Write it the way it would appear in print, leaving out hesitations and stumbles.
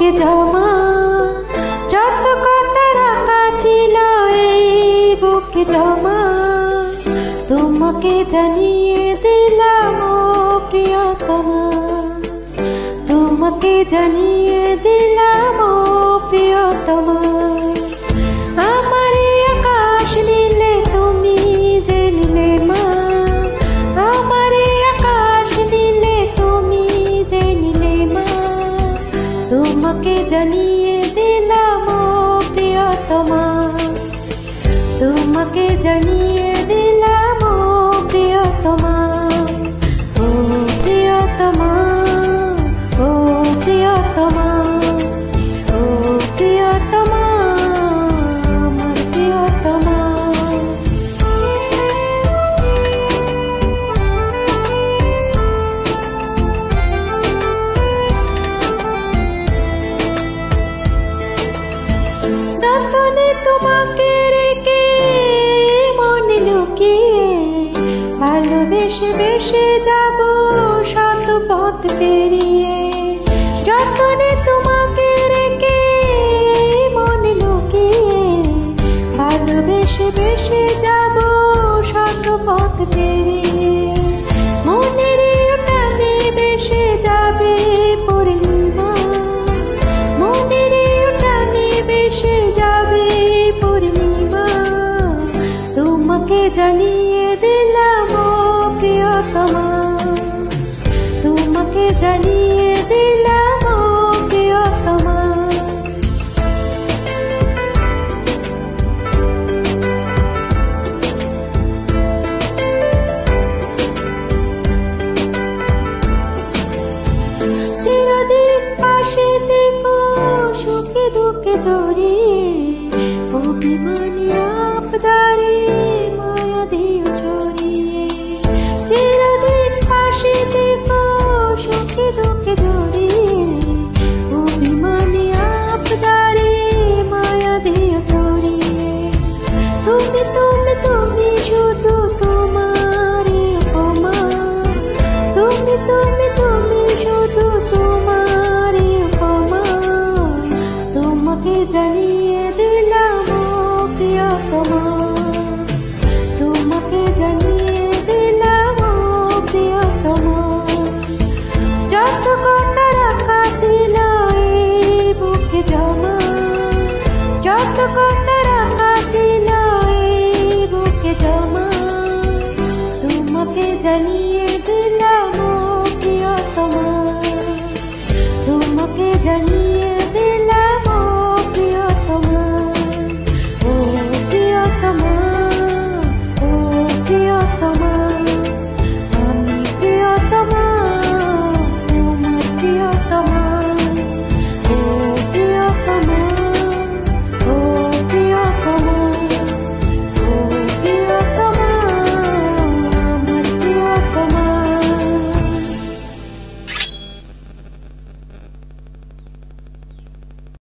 বুকে জমা যত কথা রাখা ছিল এই বুকে জমা তোমাকে জানিয়ে দিলাম ও প্রিয়তমা, তোমাকে জানিয়ে দিলাম ও প্রিয়তমা। আমার আকাশ নীলে তুমি যে নীলে মা, আমার আকাশ নীলে তুমি যে নীলে মা, তোমাকে জানিয়ে দিলাম ও প্রিয়তমা, তোমাকে জানিয়ে দিলাম ও প্রিয়তমা। ও প্রিয়তমা, ও প্রিয়তমা, ও প্রিয়তমা, আমার প্রিয়তমা। যতনে তোমাকে রেখে মনে লুকিয়ে ভালোবেসে বেসে যাব শত পথ পেরিয়ে,